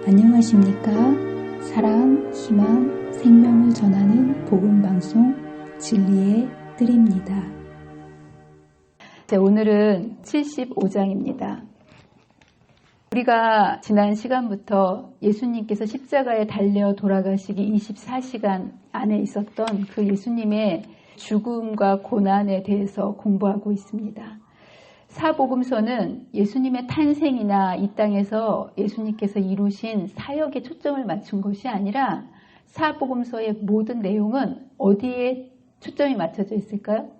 안녕하십니까? 사랑, 희망, 생명을 전하는 복음방송 진리의 뜰입니다. 오늘은 75장입니다. 우리가 지난 시간부터 예수님께서 십자가에 달려 돌아가시기 24시간 안에 있었던 그 예수님의 죽음과 고난에 대해서 공부하고 있습니다. 사복음서는 예수님의 탄생이나 이 땅에서 예수님께서 이루신 사역에 초점을 맞춘 것이 아니라 사복음서의 모든 내용은 어디에 초점이 맞춰져 있을까요?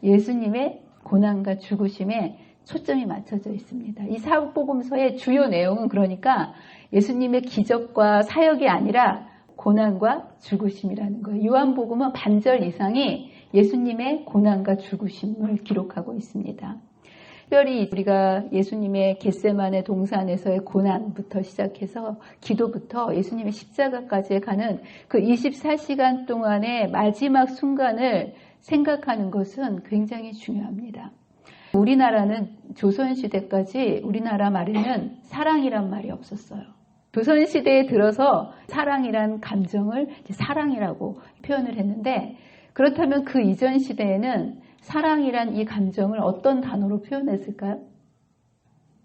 예수님의 고난과 죽으심에 초점이 맞춰져 있습니다. 이 사복음서의 주요 내용은 그러니까 예수님의 기적과 사역이 아니라 고난과 죽으심이라는 거예요. 요한복음은 반절 이상이 예수님의 고난과 죽으심을 기록하고 있습니다. 특별히 우리가 예수님의 겟세마네 동산에서의 고난부터 시작해서 기도부터 예수님의 십자가까지 가는 그 24시간 동안의 마지막 순간을 생각하는 것은 굉장히 중요합니다. 우리나라는 조선시대까지 우리나라 말에는 사랑이란 말이 없었어요. 조선시대에 들어서 사랑이란 감정을 사랑이라고 표현을 했는데, 그렇다면 그 이전 시대에는 사랑이란 이 감정을 어떤 단어로 표현했을까요?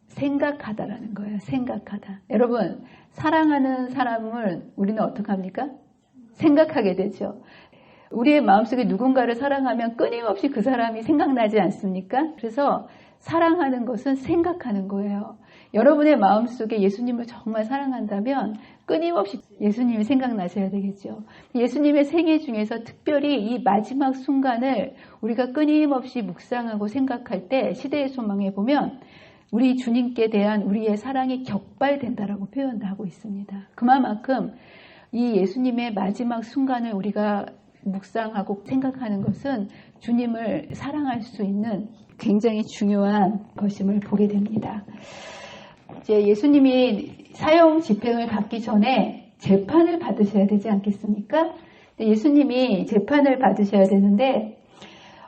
생각하다라는 거예요. 생각하다. 여러분, 사랑하는 사람을 우리는 어떻게 합니까? 생각하게 되죠. 우리의 마음속에 누군가를 사랑하면 끊임없이 그 사람이 생각나지 않습니까? 그래서 사랑하는 것은 생각하는 거예요. 여러분의 마음속에 예수님을 정말 사랑한다면 끊임없이 예수님이 생각나셔야 되겠죠. 예수님의 생애 중에서 특별히 이 마지막 순간을 우리가 끊임없이 묵상하고 생각할 때 시대의 소망에 보면 우리 주님께 대한 우리의 사랑이 격발된다라고 표현하고 있습니다. 그만큼 이 예수님의 마지막 순간을 우리가 묵상하고 생각하는 것은 주님을 사랑할 수 있는 굉장히 중요한 것임을 보게 됩니다. 이제 예수님이 사형 집행을 받기 전에 재판을 받으셔야 되지 않겠습니까? 예수님이 재판을 받으셔야 되는데,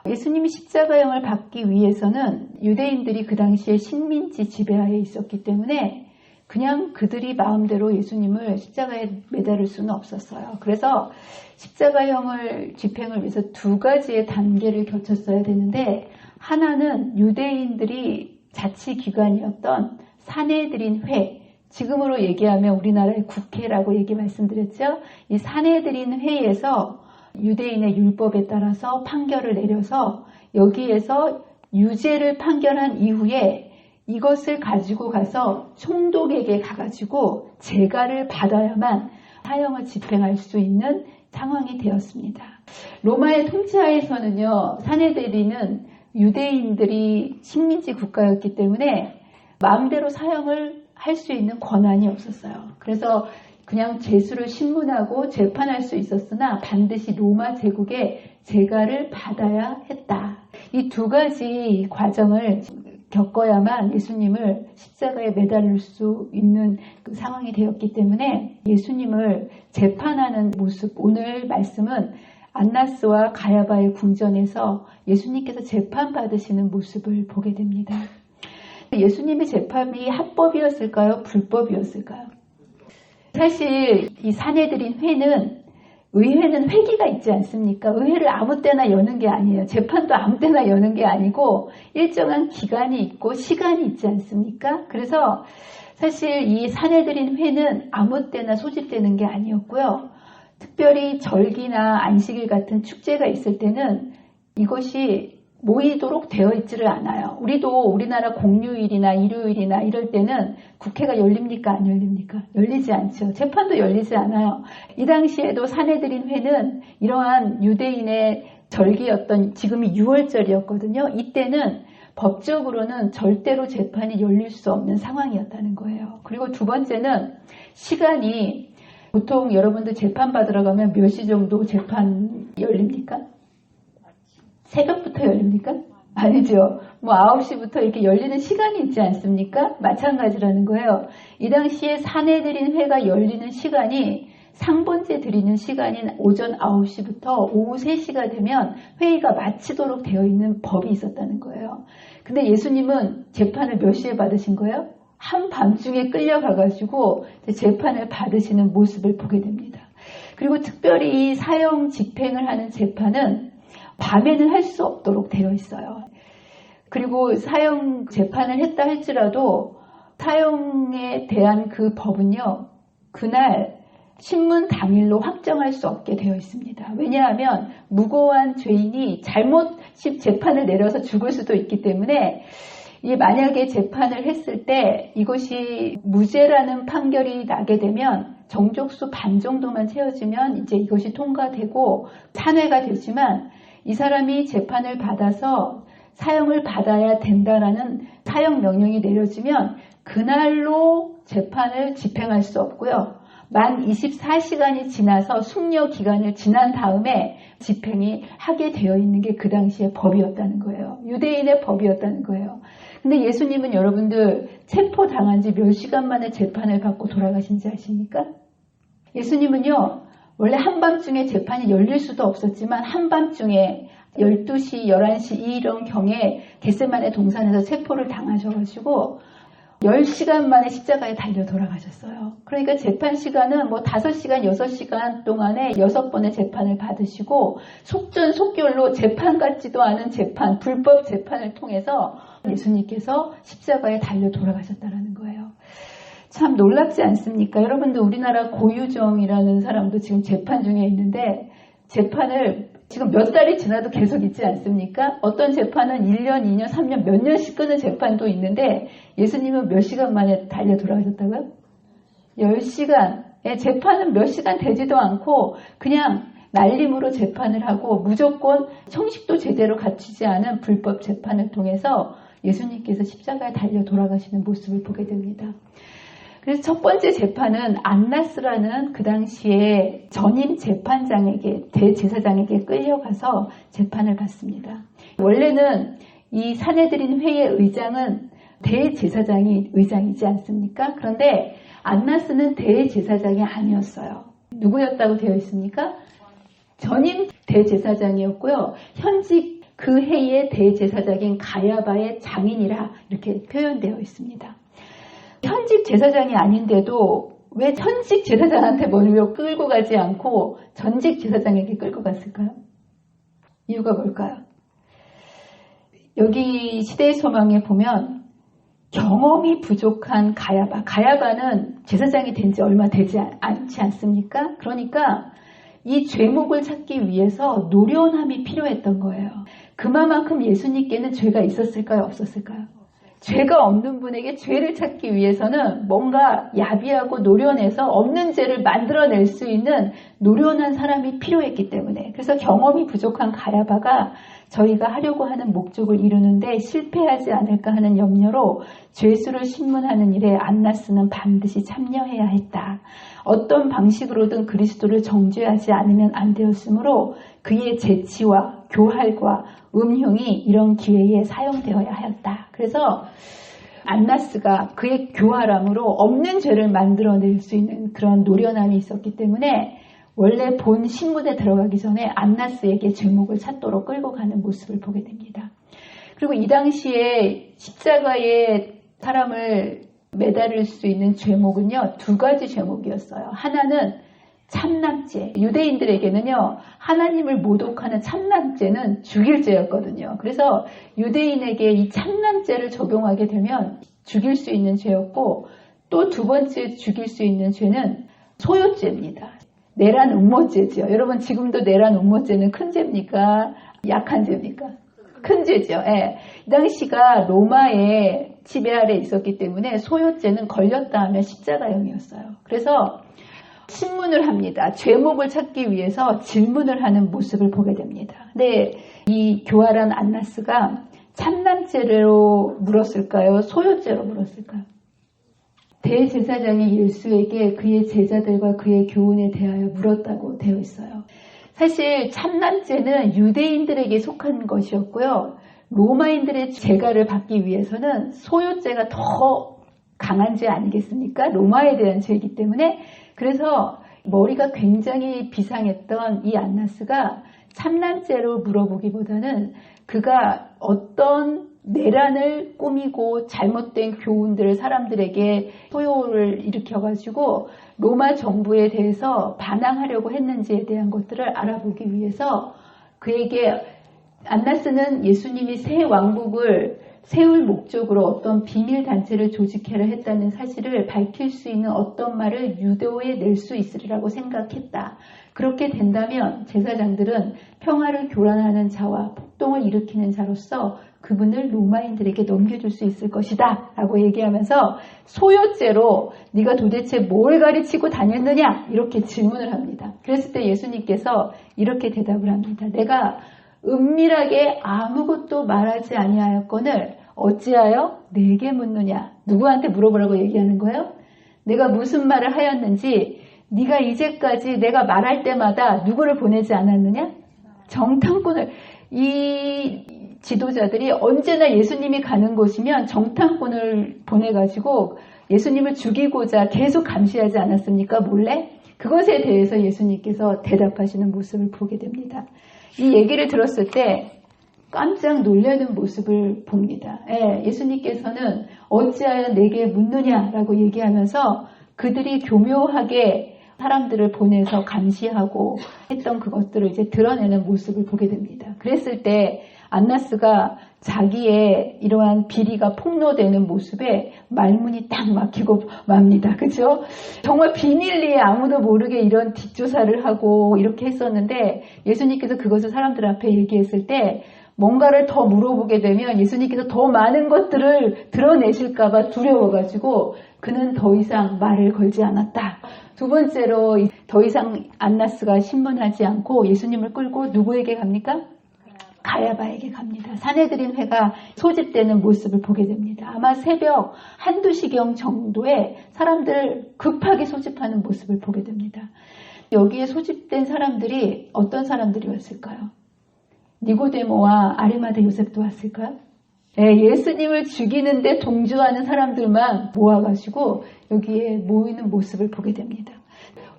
예수님이 십자가형을 받기 위해서는 유대인들이 그 당시에 식민지 지배하에 있었기 때문에 그냥 그들이 마음대로 예수님을 십자가에 매달을 수는 없었어요. 그래서 십자가형을 집행을 위해서 두 가지의 단계를 거쳤어야 되는데, 하나는 유대인들이 자치기관이었던 사내들인 회, 지금으로 얘기하면 우리나라의 국회라고 말씀드렸죠. 이 사내들인 회에서 유대인의 율법에 따라서 판결을 내려서 여기에서 유죄를 판결한 이후에 이것을 가지고 가서 총독에게 가가지고 재가를 받아야만 사형을 집행할 수 있는 상황이 되었습니다. 로마의 통치하에서는요, 사내들이는 유대인들이 식민지 국가였기 때문에 마음대로 사형을 할 수 있는 권한이 없었어요. 그래서 그냥 죄수를 신문하고 재판할 수 있었으나 반드시 로마 제국의 재가를 받아야 했다. 이 두 가지 과정을 겪어야만 예수님을 십자가에 매달릴 수 있는 그 상황이 되었기 때문에 예수님을 재판하는 모습, 오늘 말씀은 안나스와 가야바의 궁전에서 예수님께서 재판받으시는 모습을 보게 됩니다. 예수님의 재판이 합법이었을까요? 불법이었을까요? 사실 이 사내들인 회는, 의회는 회기가 있지 않습니까? 의회를 아무 때나 여는 게 아니에요. 재판도 아무 때나 여는 게 아니고 일정한 기간이 있고 시간이 있지 않습니까? 그래서 사실 이 사내들인 회는 아무 때나 소집되는 게 아니었고요. 특별히 절기나 안식일 같은 축제가 있을 때는 이것이 모이도록 되어 있지를 않아요. 우리도 우리나라 공휴일이나 일요일이나 이럴 때는 국회가 열립니까? 안 열립니까? 열리지 않죠. 재판도 열리지 않아요. 이 당시에도 사내들인 회는 이러한 유대인의 절기였던, 지금이 6월절이었거든요. 이때는 법적으로는 절대로 재판이 열릴 수 없는 상황이었다는 거예요. 그리고 두 번째는 시간이, 보통 여러분들 재판 받으러 가면 몇 시 정도 재판 열립니까? 새벽부터 열립니까? 아니죠. 9시부터 이렇게 열리는 시간이 있지 않습니까? 마찬가지라는 거예요. 이 당시에 사내들인 회가 열리는 시간이 상번제 드리는 시간인 오전 9시부터 오후 3시가 되면 회의가 마치도록 되어 있는 법이 있었다는 거예요. 근데 예수님은 재판을 몇 시에 받으신 거예요? 한밤중에 끌려가가지고 재판을 받으시는 모습을 보게 됩니다. 그리고 특별히 이 사형 집행을 하는 재판은 밤에는 할 수 없도록 되어 있어요. 그리고 사형 재판을 했다 할지라도 사형에 대한 그 법은요, 그날 신문 당일로 확정할 수 없게 되어 있습니다. 왜냐하면 무고한 죄인이 잘못 재판을 내려서 죽을 수도 있기 때문에 만약에 재판을 했을 때 이것이 무죄라는 판결이 나게 되면 정족수 반 정도만 채워지면 이제 이것이 통과되고 찬회가 되지만 이 사람이 재판을 받아서 사형을 받아야 된다라는 사형 명령이 내려지면 그날로 재판을 집행할 수 없고요. 만 24시간이 지나서 숙려 기간을 지난 다음에 집행이 하게 되어 있는 게 그 당시의 법이었다는 거예요. 유대인의 법이었다는 거예요. 근데 예수님은 여러분들 체포당한 지 몇 시간 만에 재판을 받고 돌아가신지 아십니까? 예수님은요, 원래 한밤중에 재판이 열릴 수도 없었지만 한밤중에 12시, 11시 이런 경에 겟세마네 동산에서 체포를 당하셔가지고 10시간 만에 십자가에 달려 돌아가셨어요. 그러니까 재판 시간은 5시간, 6시간 동안에 6번의 재판을 받으시고 속전속결로 재판 같지도 않은 재판, 불법 재판을 통해서 예수님께서 십자가에 달려 돌아가셨다는 거예요. 참 놀랍지 않습니까? 여러분들 우리나라 고유정이라는 사람도 지금 재판 중에 있는데 재판을 지금 몇 달이 지나도 계속 있지 않습니까? 어떤 재판은 1년, 2년, 3년, 몇 년씩 끄는 재판도 있는데 예수님은 몇 시간 만에 달려 돌아가셨다고요? 10시간. 재판은 몇 시간 되지도 않고 그냥 날림으로 재판을 하고 무조건 형식도 제대로 갖추지 않은 불법 재판을 통해서 예수님께서 십자가에 달려 돌아가시는 모습을 보게 됩니다. 그래서 첫 번째 재판은 안나스라는 그 당시에 전임 재판장에게, 대제사장에게 끌려가서 재판을 받습니다. 원래는 이 사내들인 회의 의장은 대제사장이 의장이지 않습니까? 그런데 안나스는 대제사장이 아니었어요. 누구였다고 되어 있습니까? 전임 대제사장이었고요. 현직 그 해의 대제사장인 가야바의 장인이라 이렇게 표현되어 있습니다. 현직 제사장이 아닌데도 왜 현직 제사장한테 먼저 끌고 가지 않고 전직 제사장에게 끌고 갔을까요? 이유가 뭘까요? 여기 시대의 소망에 보면 경험이 부족한 가야바는 제사장이 된 지 얼마 되지 않지 않습니까? 그러니까 이 죄목을 찾기 위해서 노련함이 필요했던 거예요. 그만큼 예수님께는 죄가 있었을까요? 없었을까요? 죄가 없는 분에게 죄를 찾기 위해서는 뭔가 야비하고 노련해서 없는 죄를 만들어낼 수 있는 노련한 사람이 필요했기 때문에, 그래서 경험이 부족한 가야바가 저희가 하려고 하는 목적을 이루는데 실패하지 않을까 하는 염려로 죄수를 신문하는 일에 안나스는 반드시 참여해야 했다. 어떤 방식으로든 그리스도를 정죄하지 않으면 안 되었으므로 그의 재치와 교활과 음흉이 이런 기회에 사용되어야 하였다. 그래서 안나스가 그의 교활함으로 없는 죄를 만들어낼 수 있는 그런 노련함이 있었기 때문에 원래 본 신문에 들어가기 전에 안나스에게 죄목을 찾도록 끌고 가는 모습을 보게 됩니다. 그리고 이 당시에 십자가에 사람을 매달릴 수 있는 죄목은요, 두 가지 죄목이었어요. 하나는 참남죄. 유대인들에게는요, 하나님을 모독하는 참남죄는 죽일 죄였거든요. 그래서 유대인에게 이 참남죄를 적용하게 되면 죽일 수 있는 죄였고, 또 두 번째 죽일 수 있는 죄는 소요죄입니다. 내란 음모죄죠. 여러분 지금도 내란 음모죄는 큰 죄입니까? 약한 죄입니까? 큰 죄죠. 예. 이 당시가 로마의 지배 아래 있었기 때문에 소요죄는 걸렸다 하면 십자가형이었어요. 그래서 신문을 합니다. 죄목을 찾기 위해서 질문을 하는 모습을 보게 됩니다. 근데 이 교활한 안나스가 참남죄로 물었을까요? 소요죄로 물었을까요? 대제사장이 예수에게 그의 제자들과 그의 교훈에 대하여 물었다고 되어 있어요. 사실 참남죄는 유대인들에게 속한 것이었고요. 로마인들의 재가를 받기 위해서는 소요죄가 더 강한 죄 아니겠습니까? 로마에 대한 죄이기 때문에. 그래서 머리가 굉장히 비상했던 이 안나스가 참남죄로 물어보기보다는 그가 어떤 내란을 꾸미고 잘못된 교훈들을 사람들에게 소요를 일으켜가지고 로마 정부에 대해서 반항하려고 했는지에 대한 것들을 알아보기 위해서 그에게 안나스는 예수님이 새 왕국을 세울 목적으로 어떤 비밀단체를 조직해라 했다는 사실을 밝힐 수 있는 어떤 말을 유도해 낼 수 있으리라고 생각했다. 그렇게 된다면 제사장들은 평화를 교란하는 자와 폭동을 일으키는 자로서 그분을 로마인들에게 넘겨줄 수 있을 것이다 라고 얘기하면서 소요죄로 네가 도대체 뭘 가르치고 다녔느냐 이렇게 질문을 합니다. 그랬을 때 예수님께서 이렇게 대답을 합니다. 내가 은밀하게 아무것도 말하지 아니하였거늘 어찌하여 내게 묻느냐. 누구한테 물어보라고 얘기하는 거예요? 내가 무슨 말을 하였는지 네가 이제까지 내가 말할 때마다 누구를 보내지 않았느냐? 정탐꾼을. 이 지도자들이 언제나 예수님이 가는 곳이면 정탐꾼을 보내가지고 예수님을 죽이고자 계속 감시하지 않았습니까? 몰래? 그것에 대해서 예수님께서 대답하시는 모습을 보게 됩니다. 이 얘기를 들었을 때 깜짝 놀라는 모습을 봅니다. 예수님께서는 어찌하여 내게 묻느냐라고 얘기하면서 그들이 교묘하게 사람들을 보내서 감시하고 했던 그것들을 이제 드러내는 모습을 보게 됩니다. 그랬을 때 안나스가 자기의 이러한 비리가 폭로되는 모습에 말문이 딱 막히고 맙니다. 그죠? 정말 비밀리에 아무도 모르게 이런 뒷조사를 하고 이렇게 했었는데 예수님께서 그것을 사람들 앞에 얘기했을 때 뭔가를 더 물어보게 되면 예수님께서 더 많은 것들을 드러내실까봐 두려워가지고 그는 더 이상 말을 걸지 않았다. 두 번째로 더 이상 안나스가 신문하지 않고 예수님을 끌고 누구에게 갑니까? 가야바에게 갑니다. 사내들인 회가 소집되는 모습을 보게 됩니다. 아마 새벽 1~2시경 정도에 사람들을 급하게 소집하는 모습을 보게 됩니다. 여기에 소집된 사람들이 어떤 사람들이 왔을까요? 니고데모와 아리마대 요셉도 왔을까요? 예수님을 죽이는데 동조하는 사람들만 모아가지고 여기에 모이는 모습을 보게 됩니다.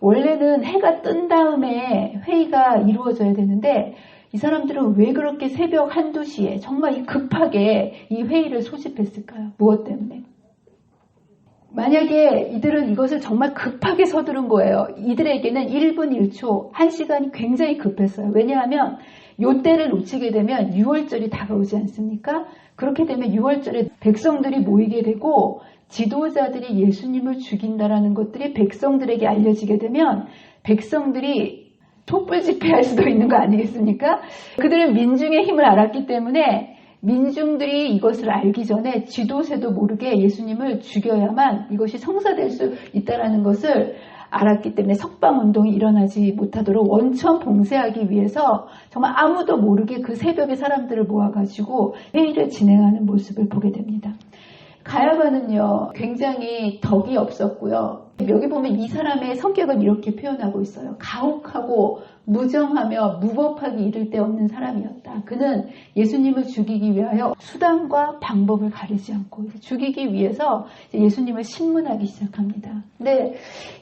원래는 해가 뜬 다음에 회의가 이루어져야 되는데 이 사람들은 왜 그렇게 새벽 1~2시에 정말 급하게 이 회의를 소집했을까요? 무엇 때문에? 만약에 이들은 이것을 정말 급하게 서두른 거예요. 이들에게는 1분 1초, 1시간이 굉장히 급했어요. 왜냐하면 요때를 놓치게 되면 6월절이 다가오지 않습니까? 그렇게 되면 6월절에 백성들이 모이게 되고 지도자들이 예수님을 죽인다라는 것들이 백성들에게 알려지게 되면 백성들이 촛불 집회할 수도 있는 거 아니겠습니까? 그들은 민중의 힘을 알았기 때문에 민중들이 이것을 알기 전에 쥐도새도 모르게 예수님을 죽여야만 이것이 성사될 수 있다는 것을 알았기 때문에 석방운동이 일어나지 못하도록 원천 봉쇄하기 위해서 정말 아무도 모르게 그 새벽에 사람들을 모아가지고 회의를 진행하는 모습을 보게 됩니다. 가야바는요 굉장히 덕이 없었고요. 여기 보면 이 사람의 성격은 이렇게 표현하고 있어요. 가혹하고 무정하며 무법하기 이를 데 없는 사람이었다. 그는 예수님을 죽이기 위하여 수단과 방법을 가리지 않고 죽이기 위해서 예수님을 신문하기 시작합니다. 근데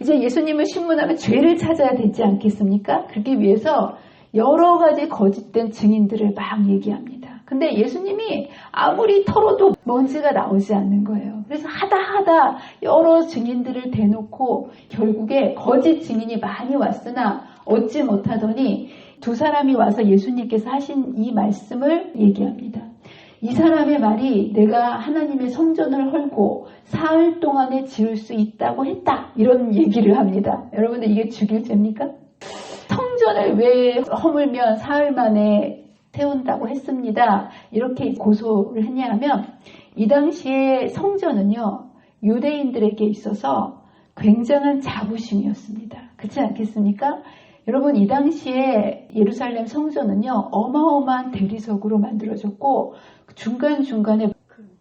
이제 예수님을 신문하면 죄를 찾아야 되지 않겠습니까? 그러기 위해서 여러 가지 거짓된 증인들을 막 얘기합니다. 근데 예수님이 아무리 털어도 먼지가 나오지 않는 거예요. 그래서 하다 여러 증인들을 대놓고 결국에 거짓 증인이 많이 왔으나 얻지 못하더니 두 사람이 와서 예수님께서 하신 이 말씀을 얘기합니다. 이 사람의 말이 내가 하나님의 성전을 헐고 사흘 동안에 지을 수 있다고 했다. 이런 얘기를 합니다. 여러분들 이게 죽일 죄입니까? 성전을 왜 허물면 사흘 만에 세운다고 했습니다. 이렇게 고소를 했냐 하면 이 당시에 성전은요 유대인들에게 있어서 굉장한 자부심이었습니다. 그렇지 않겠습니까? 여러분 이 당시에 예루살렘 성전은요 어마어마한 대리석으로 만들어졌고 중간중간에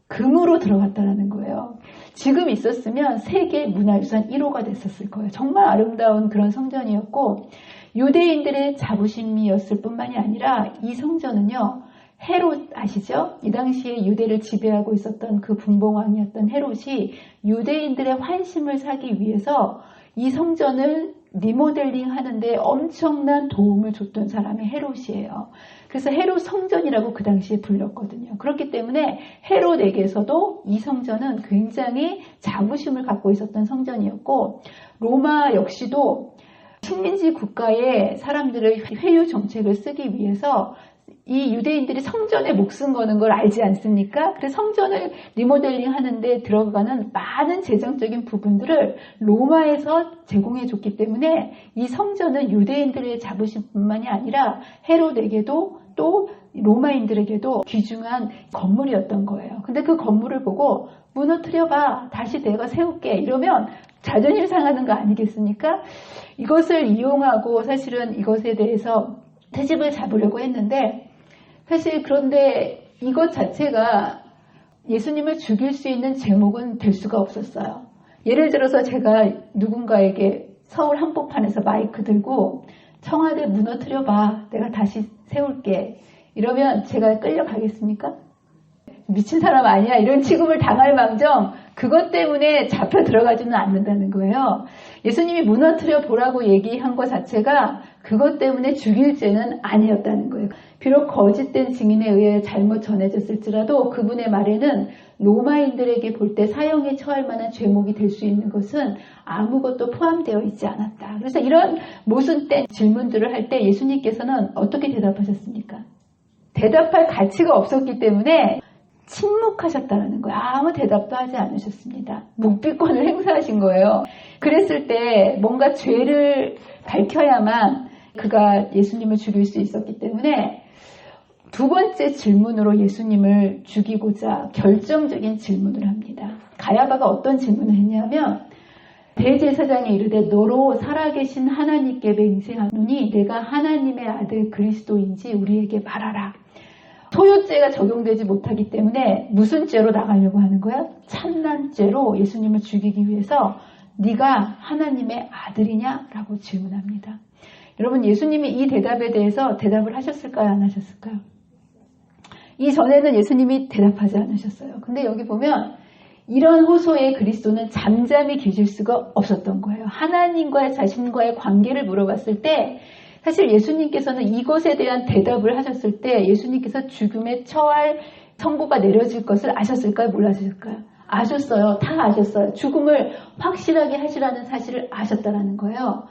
금으로 들어갔다는 거예요. 지금 있었으면 세계 문화유산 1호가 됐었을 거예요. 정말 아름다운 그런 성전이었고 유대인들의 자부심이었을 뿐만이 아니라 이 성전은요 헤롯 아시죠? 이 당시에 유대를 지배하고 있었던 그 분봉왕이었던 헤롯이 유대인들의 환심을 사기 위해서 이 성전을 리모델링 하는데 엄청난 도움을 줬던 사람이 헤롯이에요. 그래서 헤롯 성전이라고 그 당시에 불렸거든요. 그렇기 때문에 헤롯에게서도 이 성전은 굉장히 자부심을 갖고 있었던 성전이었고, 로마 역시도 식민지 국가의 사람들의 회유 정책을 쓰기 위해서 이 유대인들이 성전에 목숨 거는 걸 알지 않습니까? 그래서 성전을 리모델링 하는데 들어가는 많은 재정적인 부분들을 로마에서 제공해 줬기 때문에 이 성전은 유대인들의 자부심뿐만이 아니라 헤롯에게도 또 로마인들에게도 귀중한 건물이었던 거예요. 근데 그 건물을 보고 무너뜨려봐, 다시 내가 세울게 이러면 자존심 상하는 거 아니겠습니까? 이것을 이용하고 사실은 이것에 대해서 트집을 잡으려고 했는데, 사실 그런데 이것 자체가 예수님을 죽일 수 있는 제목은 될 수가 없었어요. 예를 들어서 제가 누군가에게 서울 한복판에서 마이크 들고 청와대 무너뜨려봐, 내가 다시 세울게 이러면 제가 끌려가겠습니까? 미친 사람 아니야, 이런 취급을 당할 망정 그것 때문에 잡혀 들어가지는 않는다는 거예요. 예수님이 무너뜨려 보라고 얘기한 것 자체가 그것 때문에 죽일 죄는 아니었다는 거예요. 비록 거짓된 증인에 의해 잘못 전해졌을지라도 그분의 말에는 로마인들에게 볼 때 사형에 처할 만한 죄목이 될 수 있는 것은 아무것도 포함되어 있지 않았다. 그래서 이런 모순된 질문들을 할 때 예수님께서는 어떻게 대답하셨습니까? 대답할 가치가 없었기 때문에 침묵하셨다는 거예요. 아무 대답도 하지 않으셨습니다. 묵비권을 행사하신 거예요. 그랬을 때 뭔가 죄를 밝혀야만 그가 예수님을 죽일 수 있었기 때문에 두 번째 질문으로 예수님을 죽이고자 결정적인 질문을 합니다. 가야바가 어떤 질문을 했냐면, 대제사장이 이르되 너로 살아계신 하나님께 맹세하노니 내가 하나님의 아들 그리스도인지 우리에게 말하라. 소유죄가 적용되지 못하기 때문에 무슨 죄로 나가려고 하는 거야? 참난죄로 예수님을 죽이기 위해서 네가 하나님의 아들이냐? 라고 질문합니다. 여러분, 예수님이 이 대답에 대해서 대답을 하셨을까요? 안 하셨을까요? 이전에는 예수님이 대답하지 않으셨어요. 근데 여기 보면 이런 호소에 그리스도는 잠잠히 계실 수가 없었던 거예요. 하나님과 자신과의 관계를 물어봤을 때 사실 예수님께서는 이것에 대한 대답을 하셨을 때 예수님께서 죽음에 처할 선고가 내려질 것을 아셨을까요? 몰랐을까요? 아셨어요. 다 아셨어요. 죽음을 확실하게 하시라는 사실을 아셨다라는 거예요.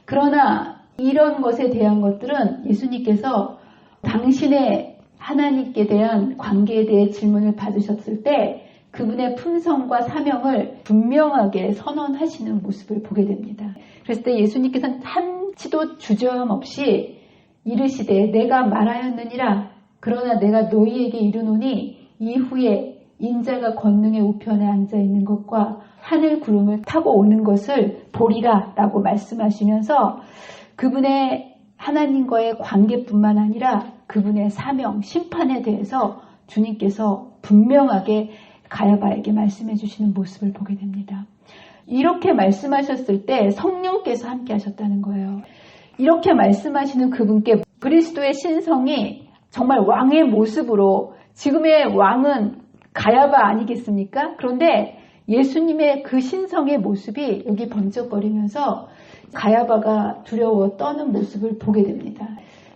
그러나 이런 것에 대한 것들은 예수님께서 당신의 하나님께 대한 관계에 대해 질문을 받으셨을 때 그분의 품성과 사명을 분명하게 선언하시는 모습을 보게 됩니다. 그랬을 때 예수님께서는 한치도 주저함 없이 이르시되 내가 말하였느니라. 그러나 내가 너희에게 이르노니 이후에 인자가 권능의 우편에 앉아있는 것과 하늘 구름을 타고 오는 것을 보리라 라고 말씀하시면서 그분의 하나님과의 관계뿐만 아니라 그분의 사명, 심판에 대해서 주님께서 분명하게 가야바에게 말씀해 주시는 모습을 보게 됩니다. 이렇게 말씀하셨을 때 성령께서 함께 하셨다는 거예요. 이렇게 말씀하시는 그분께 그리스도의 신성이 정말 왕의 모습으로, 지금의 왕은 가야바 아니겠습니까? 그런데 예수님의 그 신성의 모습이 여기 번쩍거리면서 가야바가 두려워 떠는 모습을 보게 됩니다.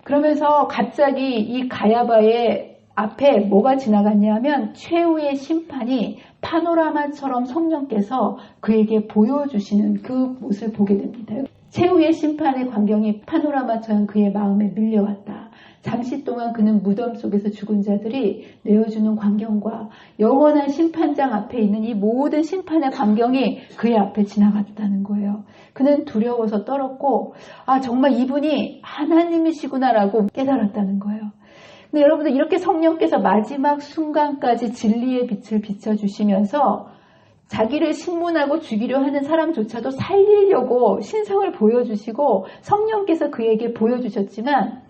그러면서 갑자기 이 가야바의 앞에 뭐가 지나갔냐면 최후의 심판이 파노라마처럼 성령께서 그에게 보여주시는 그 모습을 보게 됩니다. 최후의 심판의 광경이 파노라마처럼 그의 마음에 밀려왔다. 잠시 동안 그는 무덤 속에서 죽은 자들이 내어주는 광경과 영원한 심판장 앞에 있는 이 모든 심판의 광경이 그의 앞에 지나갔다는 거예요. 그는 두려워서 떨었고 정말 이분이 하나님이시구나라고 깨달았다는 거예요. 근데 여러분들, 이렇게 성령께서 마지막 순간까지 진리의 빛을 비춰주시면서 자기를 신문하고 죽이려 하는 사람조차도 살리려고 신성을 보여주시고 성령께서 그에게 보여주셨지만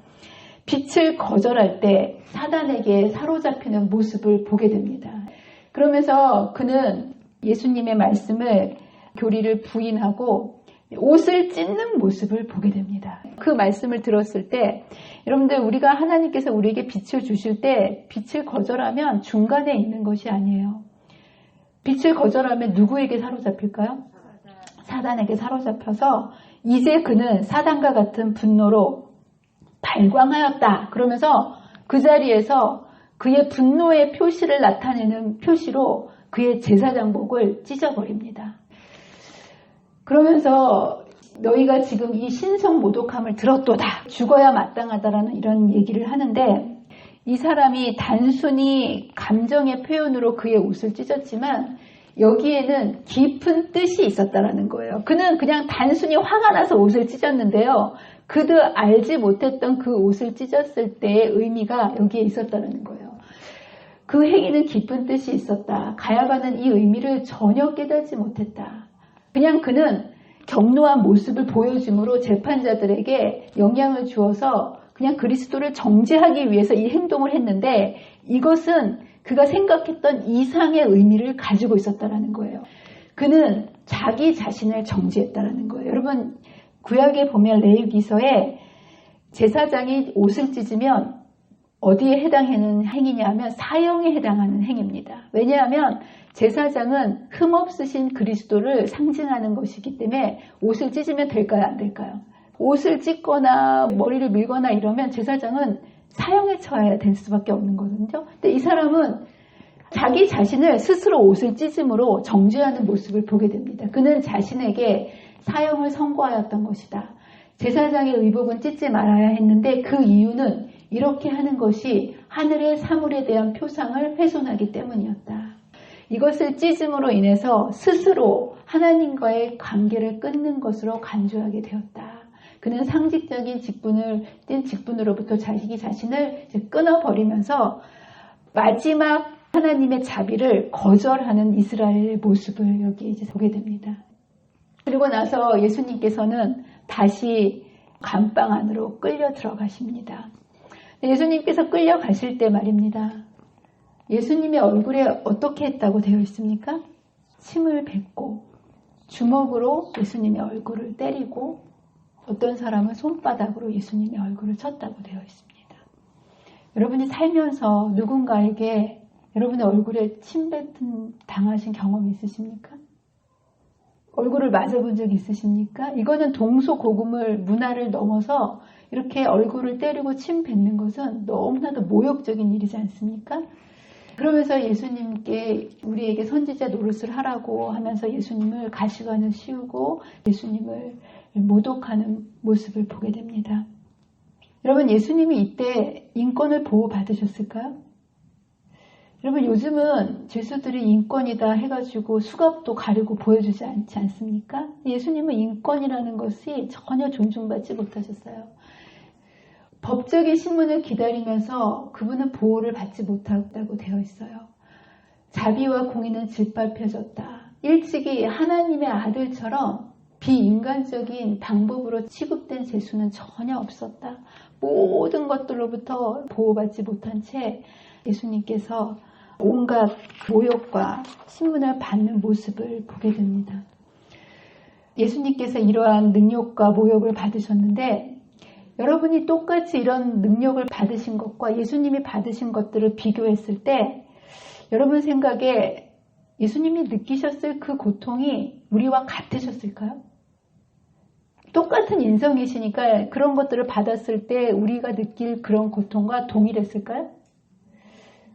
빛을 거절할 때 사단에게 사로잡히는 모습을 보게 됩니다. 그러면서 그는 예수님의 말씀을, 교리를 부인하고 옷을 찢는 모습을 보게 됩니다. 그 말씀을 들었을 때 여러분들 우리가 하나님께서 우리에게 빛을 주실 때 빛을 거절하면 중간에 있는 것이 아니에요. 빛을 거절하면 누구에게 사로잡힐까요? 사단에게 사로잡혀서 이제 그는 사단과 같은 분노로 발광하였다. 그러면서 그 자리에서 그의 분노의 표시를 나타내는 표시로 그의 제사장복을 찢어버립니다. 그러면서 너희가 지금 이 신성 모독함을 들었도다. 죽어야 마땅하다라는 이런 얘기를 하는데 이 사람이 단순히 감정의 표현으로 그의 옷을 찢었지만 여기에는 깊은 뜻이 있었다라는 거예요. 그는 그냥 단순히 화가 나서 옷을 찢었는데요. 그도 알지 못했던 그 옷을 찢었을 때의 의미가 여기에 있었다는 거예요. 그 행위는 깊은 뜻이 있었다. 가야바는 이 의미를 전혀 깨닫지 못했다. 그냥 그는 격노한 모습을 보여줌으로 재판자들에게 영향을 주어서 그냥 그리스도를 정죄하기 위해서 이 행동을 했는데 이것은 그가 생각했던 이상의 의미를 가지고 있었다는 거예요. 그는 자기 자신을 정죄했다는 거예요. 여러분 구약에 보면 레위기서에 제사장이 옷을 찢으면 어디에 해당하는 행위냐면 사형에 해당하는 행위입니다. 왜냐하면 제사장은 흠없으신 그리스도를 상징하는 것이기 때문에 옷을 찢으면 될까요? 안 될까요? 옷을 찢거나 머리를 밀거나 이러면 제사장은 사형에 처해야 될 수밖에 없는 거거든요. 근데 이 사람은 자기 자신을 스스로 옷을 찢음으로 정죄하는 모습을 보게 됩니다. 그는 자신에게 사형을 선고하였던 것이다. 제사장의 의복은 찢지 말아야 했는데 그 이유는 이렇게 하는 것이 하늘의 사물에 대한 표상을 훼손하기 때문이었다. 이것을 찢음으로 인해서 스스로 하나님과의 관계를 끊는 것으로 간주하게 되었다. 그는 상식적인 직분으로부터 자기 자신을 끊어버리면서 마지막 하나님의 자비를 거절하는 이스라엘의 모습을 여기 이제 보게 됩니다. 그리고 나서 예수님께서는 다시 감방 안으로 끌려 들어가십니다. 예수님께서 끌려가실 때 말입니다. 예수님의 얼굴에 어떻게 했다고 되어 있습니까? 침을 뱉고 주먹으로 예수님의 얼굴을 때리고 어떤 사람은 손바닥으로 예수님의 얼굴을 쳤다고 되어 있습니다. 여러분이 살면서 누군가에게 여러분의 얼굴에 침 뱉음 당하신 경험이 있으십니까? 얼굴을 맞아본 적 있으십니까? 이거는 동서고금을 문화를 넘어서 이렇게 얼굴을 때리고 침 뱉는 것은 너무나도 모욕적인 일이지 않습니까? 그러면서 예수님께 우리에게 선지자 노릇을 하라고 하면서 예수님을 가시관을 씌우고 예수님을 모독하는 모습을 보게 됩니다. 여러분 예수님이 이때 인권을 보호받으셨을까요? 여러분 요즘은 죄수들이 인권이다 해가지고 수갑도 가리고 보여주지 않지 않습니까? 예수님은 인권이라는 것이 전혀 존중받지 못하셨어요. 법적인 신문을 기다리면서 그분은 보호를 받지 못하다고 되어 있어요. 자비와 공의는 짓밟혀졌다. 일찍이 하나님의 아들처럼 비인간적인 방법으로 취급된 죄수는 전혀 없었다. 모든 것들로부터 보호받지 못한 채 예수님께서 온갖 모욕과 신문을 받는 모습을 보게 됩니다. 예수님께서 이러한 능욕과 모욕을 받으셨는데 여러분이 똑같이 이런 능력을 받으신 것과 예수님이 받으신 것들을 비교했을 때 여러분 생각에 예수님이 느끼셨을 그 고통이 우리와 같으셨을까요? 똑같은 인성이시니까 그런 것들을 받았을 때 우리가 느낄 그런 고통과 동일했을까요?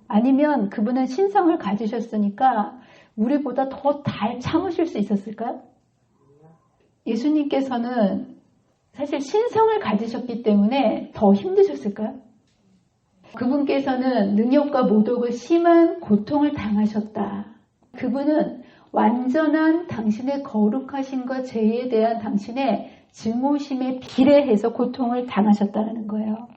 아니면 그분은 신성을 가지셨으니까 우리보다 더 잘 참으실 수 있었을까요? 예수님께서는 사실 신성을 가지셨기 때문에 더 힘드셨을까요? 그분께서는 능력과 모독을 심한 고통을 당하셨다. 그분은 완전한 당신의 거룩하심과 죄에 대한 당신의 증오심에 비례해서 고통을 당하셨다는 거예요.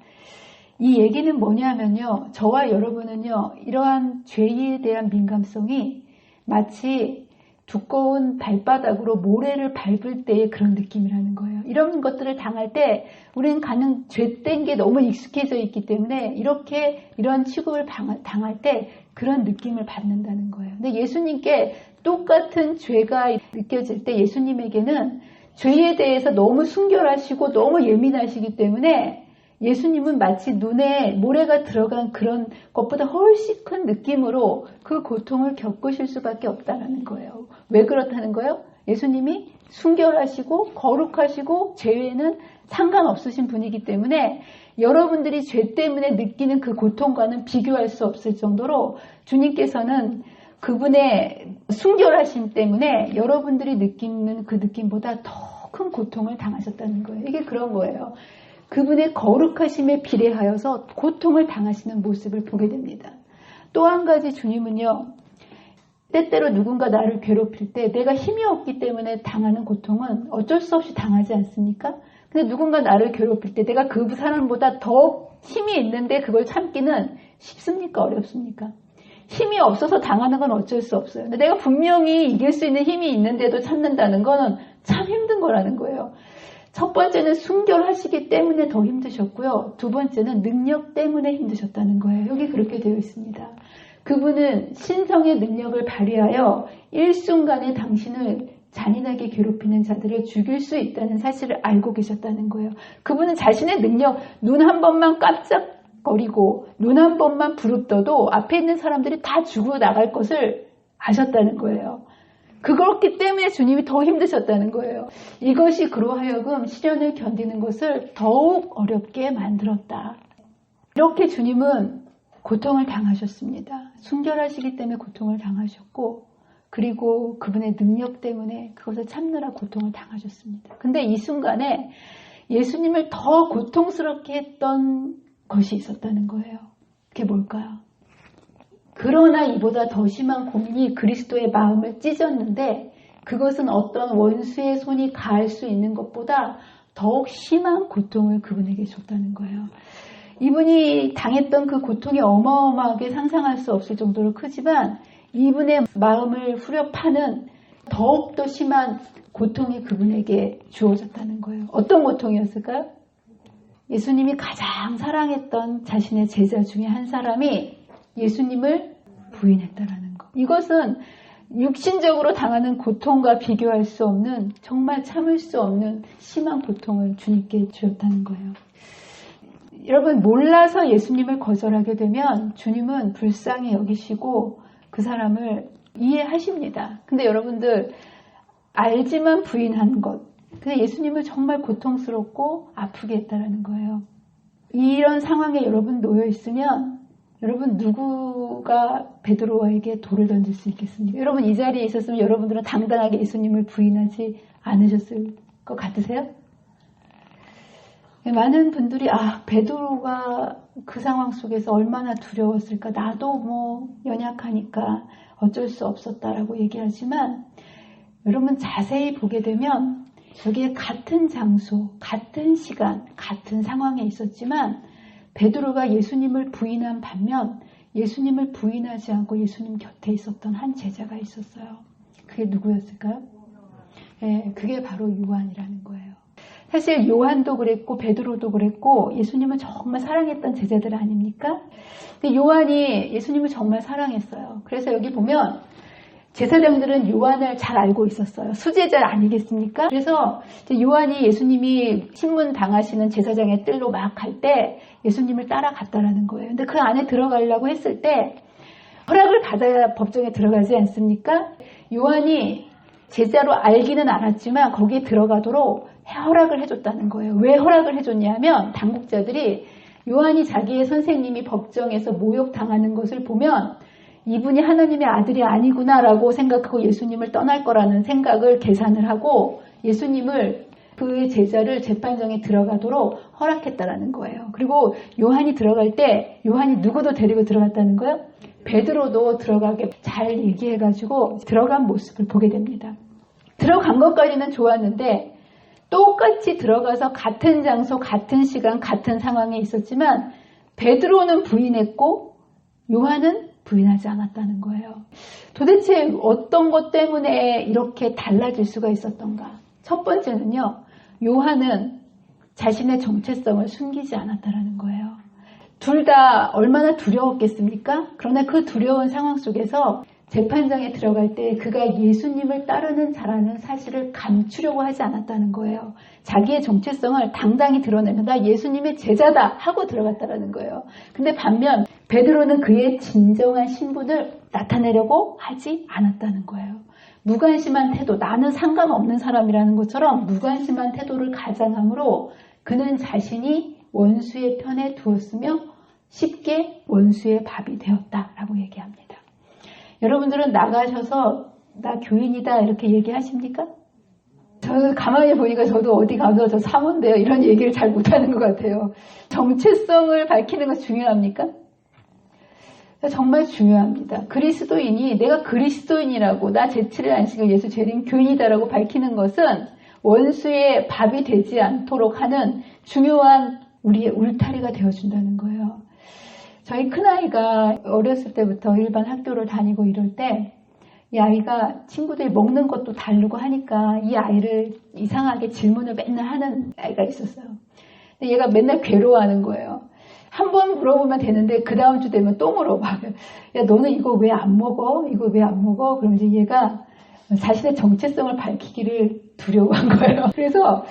이 얘기는 뭐냐면요. 저와 여러분은요. 이러한 죄에 대한 민감성이 마치 두꺼운 발바닥으로 모래를 밟을 때의 그런 느낌이라는 거예요. 이런 것들을 당할 때 우리는 가는 죄된 게 너무 익숙해져 있기 때문에 이런 취급을 당할 때 그런 느낌을 받는다는 거예요. 근데 예수님께 똑같은 죄가 느껴질 때 예수님에게는 죄에 대해서 너무 순결하시고 너무 예민하시기 때문에 예수님은 마치 눈에 모래가 들어간 그런 것보다 훨씬 큰 느낌으로 그 고통을 겪으실 수밖에 없다는 거예요. 왜 그렇다는 거예요? 예수님이 순결하시고 거룩하시고 죄에는 상관없으신 분이기 때문에 여러분들이 죄 때문에 느끼는 그 고통과는 비교할 수 없을 정도로 주님께서는 그분의 순결하심 때문에 여러분들이 느끼는 그 느낌보다 더 큰 고통을 당하셨다는 거예요. 이게 그런 거예요. 그분의 거룩하심에 비례하여서 고통을 당하시는 모습을 보게 됩니다. 또 한 가지 주님은요. 때때로 누군가 나를 괴롭힐 때 내가 힘이 없기 때문에 당하는 고통은 어쩔 수 없이 당하지 않습니까? 근데 누군가 나를 괴롭힐 때 내가 그 사람보다 더 힘이 있는데 그걸 참기는 쉽습니까? 어렵습니까? 힘이 없어서 당하는 건 어쩔 수 없어요. 근데 내가 분명히 이길 수 있는 힘이 있는데도 참는다는 거는 참 힘든 거라는 거예요. 첫 번째는 순결하시기 때문에 더 힘드셨고요. 두 번째는 능력 때문에 힘드셨다는 거예요. 여기 그렇게 되어 있습니다. 그분은 신성의 능력을 발휘하여 일순간에 당신을 잔인하게 괴롭히는 자들을 죽일 수 있다는 사실을 알고 계셨다는 거예요. 그분은 자신의 능력, 눈 한 번만 깜짝거리고 눈 한 번만 부릅떠도 앞에 있는 사람들이 다 죽어 나갈 것을 아셨다는 거예요. 그렇기 때문에 주님이 더 힘드셨다는 거예요. 이것이 그로하여금 시련을 견디는 것을 더욱 어렵게 만들었다. 이렇게 주님은 고통을 당하셨습니다. 순결하시기 때문에 고통을 당하셨고 그리고 그분의 능력 때문에 그것을 참느라 고통을 당하셨습니다. 근데 이 순간에 예수님을 더 고통스럽게 했던 것이 있었다는 거예요. 그게 뭘까요? 그러나 이보다 더 심한 고민이 그리스도의 마음을 찢었는데 그것은 어떤 원수의 손이 가할 수 있는 것보다 더욱 심한 고통을 그분에게 줬다는 거예요. 이분이 당했던 그 고통이 어마어마하게 상상할 수 없을 정도로 크지만 이분의 마음을 후려파는 더욱더 심한 고통이 그분에게 주어졌다는 거예요. 어떤 고통이었을까요? 예수님이 가장 사랑했던 자신의 제자 중에 한 사람이 예수님을 부인했다라는 것. 이것은 육신적으로 당하는 고통과 비교할 수 없는 정말 참을 수 없는 심한 고통을 주님께 주었다는 거예요. 여러분 몰라서 예수님을 거절하게 되면 주님은 불쌍히 여기시고 그 사람을 이해하십니다. 근데 여러분들 알지만 부인한 것. 근데 예수님을 정말 고통스럽고 아프게 했다라는 거예요. 이런 상황에 여러분 놓여 있으면 여러분 누구가 베드로에게 돌을 던질 수 있겠습니까? 여러분 이 자리에 있었으면 여러분들은 당당하게 예수님을 부인하지 않으셨을 것 같으세요? 많은 분들이 베드로가 그 상황 속에서 얼마나 두려웠을까. 나도 뭐 연약하니까 어쩔 수 없었다라고 얘기하지만 여러분 자세히 보게 되면 여기에 같은 장소, 같은 시간, 같은 상황에 있었지만 베드로가 예수님을 부인한 반면 예수님을 부인하지 않고 예수님 곁에 있었던 한 제자가 있었어요. 그게 누구였을까요? 네, 그게 바로 요한이라는 거예요. 사실 요한도 그랬고 베드로도 그랬고 예수님을 정말 사랑했던 제자들 아닙니까? 근데 요한이 예수님을 정말 사랑했어요. 그래서 여기 보면 제사장들은 요한을 잘 알고 있었어요. 수제자 아니겠습니까? 그래서 요한이 예수님이 신문 당하시는 제사장의 뜰로 막 갈 때 예수님을 따라갔다라는 거예요. 근데 그 안에 들어가려고 했을 때 허락을 받아야 법정에 들어가지 않습니까? 요한이 제자로 알기는 않았지만 거기에 들어가도록 허락을 해줬다는 거예요. 왜 허락을 해줬냐면 당국자들이 요한이 자기의 선생님이 법정에서 모욕당하는 것을 보면 이분이 하나님의 아들이 아니구나라고 생각하고 예수님을 떠날 거라는 생각을 계산을 하고 예수님을 그의 제자를 재판정에 들어가도록 허락했다라는 거예요. 그리고 요한이 들어갈 때 요한이 누구도 데리고 들어갔다는 거예요? 베드로도 들어가게 잘 얘기해가지고 들어간 모습을 보게 됩니다. 들어간 것까지는 좋았는데 똑같이 들어가서 같은 장소, 같은 시간, 같은 상황에 있었지만 베드로는 부인했고 요한은 부인하지 않았다는 거예요. 도대체 어떤 것 때문에 이렇게 달라질 수가 있었던가? 첫 번째는요. 요한은 자신의 정체성을 숨기지 않았다는 거예요. 둘 다 얼마나 두려웠겠습니까? 그러나 그 두려운 상황 속에서 재판장에 들어갈 때 그가 예수님을 따르는 자라는 사실을 감추려고 하지 않았다는 거예요. 자기의 정체성을 당당히 드러내면 나 예수님의 제자다 하고 들어갔다는 거예요. 근데 반면 베드로는 그의 진정한 신분을 나타내려고 하지 않았다는 거예요. 무관심한 태도, 나는 상관없는 사람이라는 것처럼 무관심한 태도를 가장함으로 그는 자신이 원수의 편에 두었으며 쉽게 원수의 밥이 되었다라고 얘기합니다. 여러분들은 나가셔서 나 교인이다 이렇게 얘기하십니까? 저는 가만히 보니까 저도 어디 가서 저 사모인데요 이런 얘기를 잘 못하는 것 같아요. 정체성을 밝히는 거 중요합니까? 정말 중요합니다. 그리스도인이 내가 그리스도인이라고 나 제7일 안식을 예수 재림 교인이다라고 밝히는 것은 원수의 밥이 되지 않도록 하는 중요한 우리의 울타리가 되어준다는 거예요. 저희 큰아이가 어렸을 때부터 일반 학교를 다니고 이럴 때 이 아이가 친구들이 먹는 것도 다르고 하니까 이 아이를 이상하게 질문을 맨날 하는 아이가 있었어요. 근데 얘가 맨날 괴로워하는 거예요. 한 번 물어보면 되는데 그 다음 주 되면 또 물어봐. 야 너는 이거 왜 안 먹어? 이거 왜 안 먹어? 그러면 이제 얘가 자신의 정체성을 밝히기를 두려워한 거예요. 그래서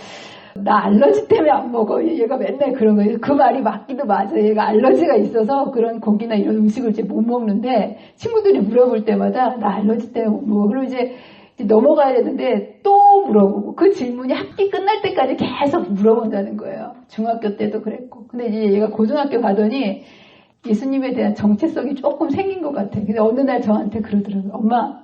나 알러지 때문에 안 먹어. 얘가 맨날 그런 거예요. 그 말이 맞기도 맞아요. 얘가 알러지가 있어서 그런 고기나 이런 음식을 이제 못 먹는데 친구들이 물어볼 때마다 나 알러지 때문에 못 먹어. 그럼 이제 넘어가야 되는데 또 물어보고 그 질문이 학기 끝날 때까지 계속 물어본다는 거예요. 중학교 때도 그랬고. 근데 이제 얘가 고등학교 가더니 예수님에 대한 정체성이 조금 생긴 것 같아요. 근데 어느 날 저한테 그러더라고요. 엄마,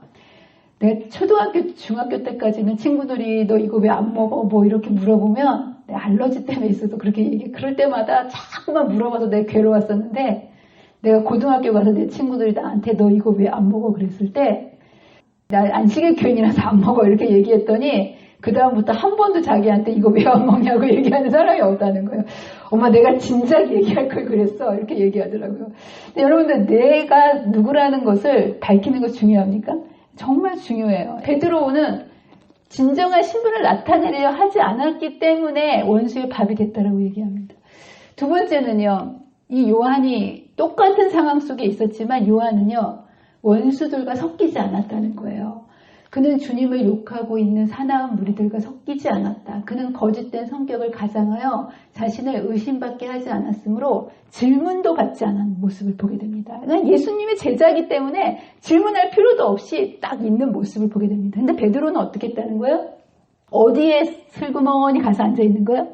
내가 초등학교, 중학교 때까지는 친구들이 너 이거 왜 안 먹어? 뭐 이렇게 물어보면 내가 알러지 때문에 있어서 그렇게 얘기해. 그럴 때마다 자꾸만 물어봐서 내가 괴로웠었는데 내가 고등학교 가서 내 친구들이 나한테 너 이거 왜 안 먹어? 그랬을 때 나 안식일 교인이라서 안 먹어 이렇게 얘기했더니 그 다음부터 한 번도 자기한테 이거 왜 안 먹냐고 얘기하는 사람이 없다는 거예요. 엄마 내가 진작 얘기할 걸 그랬어 이렇게 얘기하더라고요. 근데 여러분들 내가 누구라는 것을 밝히는 거 중요합니까? 정말 중요해요. 베드로는 진정한 신분을 나타내려 하지 않았기 때문에 원수의 밥이 됐다라고 얘기합니다. 두 번째는요. 이 요한이 똑같은 상황 속에 있었지만 요한은요. 원수들과 섞이지 않았다는 거예요. 그는 주님을 욕하고 있는 사나운 무리들과 섞이지 않았다. 그는 거짓된 성격을 가장하여 자신을 의심받게 하지 않았으므로 질문도 받지 않은 모습을 보게 됩니다. 그냥 예수님의 제자이기 때문에 질문할 필요도 없이 딱 있는 모습을 보게 됩니다. 근데 베드로는 어떻게 했다는 거예요? 어디에 슬그머니 가서 앉아 있는 거예요?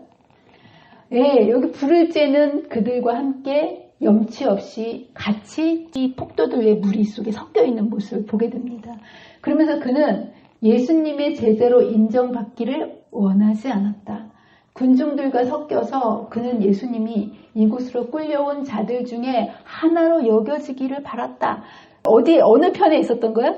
예, 여기 불을 쬐는 그들과 함께 염치 없이 같이 이 폭도들의 무리 속에 섞여 있는 모습을 보게 됩니다. 그러면서 그는 예수님의 제자로 인정받기를 원하지 않았다. 군중들과 섞여서 그는 예수님이 이곳으로 끌려온 자들 중에 하나로 여겨지기를 바랐다. 어느 편에 있었던 거야?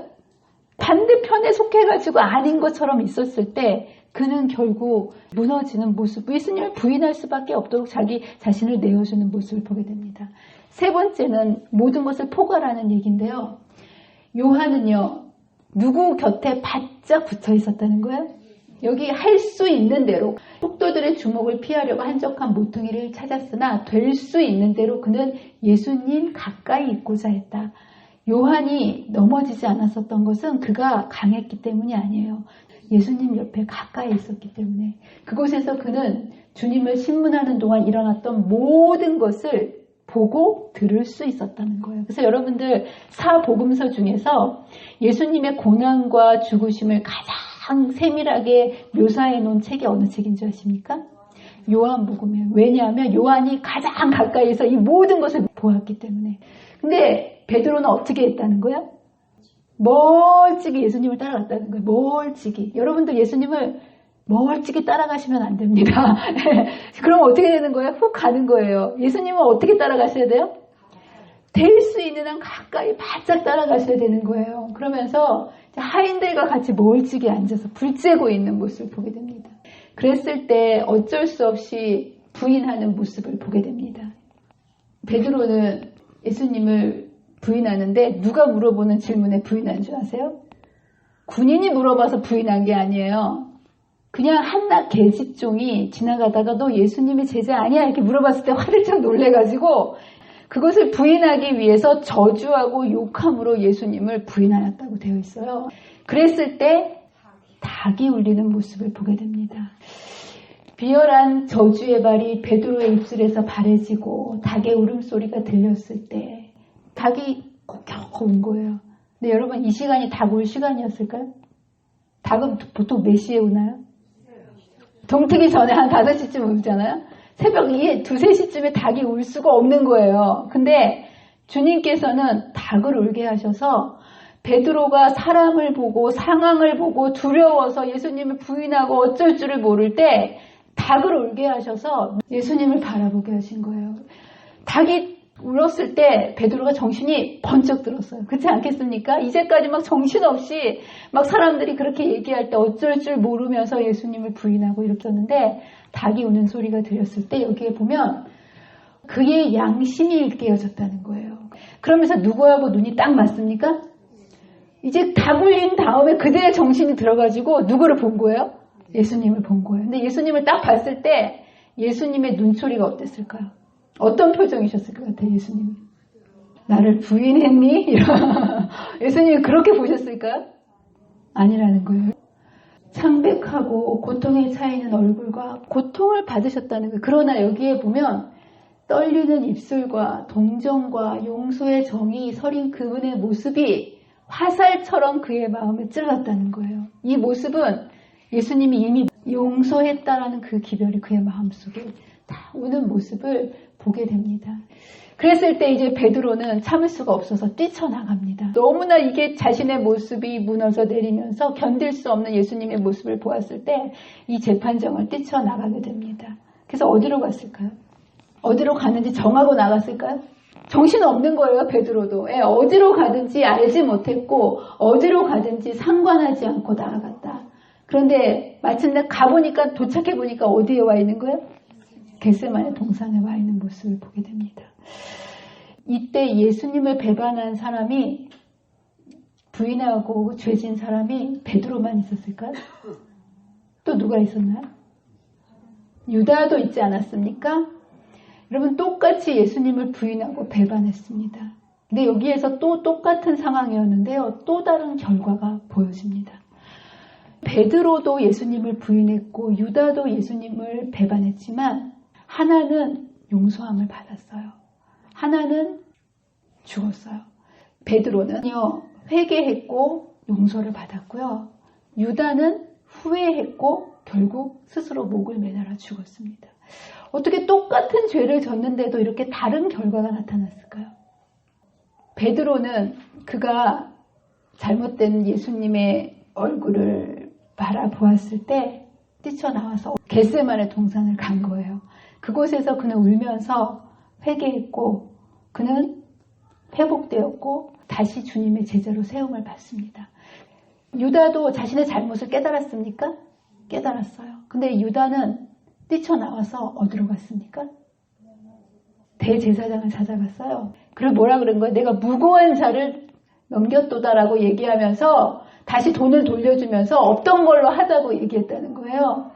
반대편에 속해가지고 아닌 것처럼 있었을 때 그는 결국 무너지는 모습, 예수님을 부인할 수밖에 없도록 자기 자신을 내어주는 모습을 보게 됩니다. 세 번째는 모든 것을 포괄하는 얘기인데요. 요한은요. 누구 곁에 바짝 붙어 있었다는 거예요? 여기 할 수 있는 대로 폭도들의 주목을 피하려고 한적한 모퉁이를 찾았으나 될 수 있는 대로 그는 예수님 가까이 있고자 했다. 요한이 넘어지지 않았었던 것은 그가 강했기 때문이 아니에요. 예수님 옆에 가까이 있었기 때문에 그곳에서 그는 주님을 신문하는 동안 일어났던 모든 것을 보고 들을 수 있었다는 거예요. 그래서 여러분들 사복음서 중에서 예수님의 고난과 죽으심을 가장 세밀하게 묘사해 놓은 책이 어느 책인 줄 아십니까? 요한복음이에요. 왜냐하면 요한이 가장 가까이서 이 모든 것을 보았기 때문에. 근데 베드로는 어떻게 했다는 거야? 멀찍이 예수님을 따라갔다는 거예요. 멀찍이. 여러분들 예수님을 멀찍이 따라가시면 안 됩니다. 그럼 어떻게 되는 거예요? 훅 가는 거예요. 예수님은 어떻게 따라가셔야 돼요? 될 수 있는 한 가까이 바짝 따라가셔야 되는 거예요. 그러면서 하인들과 같이 멀찍이 앉아서 불 쬐고 있는 모습을 보게 됩니다. 그랬을 때 어쩔 수 없이 부인하는 모습을 보게 됩니다. 베드로는 예수님을 부인하는데 누가 물어보는 질문에 부인한 줄 아세요? 군인이 물어봐서 부인한 게 아니에요. 그냥 한낱 계집종이 지나가다가 너 예수님의 제자 아니야? 이렇게 물어봤을 때 화들짝 놀래가지고 그것을 부인하기 위해서 저주하고 욕함으로 예수님을 부인하였다고 되어 있어요. 그랬을 때 닭이 울리는 모습을 보게 됩니다. 비열한 저주의 발이 베드로의 입술에서 바래지고 닭의 울음소리가 들렸을 때 닭이 꼭 운 거예요. 근데 여러분 이 시간이 닭 울 시간이었을까요? 닭은 보통 몇 시에 우나요? 동트기 전에 한 5시쯤 울잖아요. 새벽 2, 3시쯤에 닭이 울 수가 없는 거예요. 근데 주님께서는 닭을 울게 하셔서 베드로가 사람을 보고 상황을 보고 두려워서 예수님을 부인하고 어쩔 줄을 모를 때 닭을 울게 하셔서 예수님을 바라보게 하신 거예요. 닭이 울었을 때 베드로가 정신이 번쩍 들었어요. 그렇지 않겠습니까? 이제까지 막 정신없이 막 사람들이 그렇게 얘기할 때 어쩔 줄 모르면서 예수님을 부인하고 이렇게 했는데 닭이 우는 소리가 들렸을 때 여기에 보면 그의 양심이 일깨어졌다는 거예요. 그러면서 누구하고 눈이 딱 맞습니까? 이제 닭 울린 다음에 그들의 정신이 들어가지고 누구를 본 거예요? 예수님을 본 거예요. 근데 예수님을 딱 봤을 때 예수님의 눈초리가 어땠을까요? 어떤 표정이셨을 것 같아요, 예수님이? 나를 부인했니? 예수님이 그렇게 보셨을까요? 아니라는 거예요. 창백하고 고통에 차이는 얼굴과 고통을 받으셨다는 거예요. 그러나 여기에 보면 떨리는 입술과 동정과 용서의 정이 서린 그분의 모습이 화살처럼 그의 마음을 찔렀다는 거예요. 이 모습은 예수님이 이미 용서했다라는 그 기별이 그의 마음속에 다 오는 모습을 보게 됩니다. 그랬을 때 이제 베드로는 참을 수가 없어서 뛰쳐나갑니다. 너무나 이게 자신의 모습이 무너져 내리면서 견딜 수 없는 예수님의 모습을 보았을 때 이 재판정을 뛰쳐나가게 됩니다. 그래서 어디로 갔을까요? 어디로 가는지 정하고 나갔을까요? 정신없는 거예요, 베드로도. 어디로 가든지 알지 못했고 어디로 가든지 상관하지 않고 나아갔다. 그런데 마침내 가보니까 도착해보니까 어디에 와 있는 거예요? 겟세마네 동산에 와 있는 모습을 보게 됩니다. 이때 예수님을 배반한 사람이 부인하고 죄진 사람이 베드로만 있었을까요? 또 누가 있었나요? 유다도 있지 않았습니까? 여러분 똑같이 예수님을 부인하고 배반했습니다. 근데 여기에서 또 똑같은 상황이었는데요. 또 다른 결과가 보여집니다. 베드로도 예수님을 부인했고 유다도 예수님을 배반했지만 하나는 용서함을 받았어요. 하나는 죽었어요. 베드로는요, 회개했고 용서를 받았고요. 유다는 후회했고 결국 스스로 목을 매달아 죽었습니다. 어떻게 똑같은 죄를 졌는데도 이렇게 다른 결과가 나타났을까요? 베드로는 그가 잘못된 예수님의 얼굴을 바라보았을 때 뛰쳐나와서 겟세마네 동산을 간 거예요. 그곳에서 그는 울면서 회개했고 그는 회복되었고 다시 주님의 제자로 세움을 받습니다. 유다도 자신의 잘못을 깨달았습니까? 깨달았어요. 근데 유다는 뛰쳐나와서 어디로 갔습니까? 대제사장을 찾아갔어요. 그리고 뭐라 그런 거예요? 내가 무고한 자를 넘겼도다라고 얘기하면서 다시 돈을 돌려주면서 없던 걸로 하자고 얘기했다는 거예요.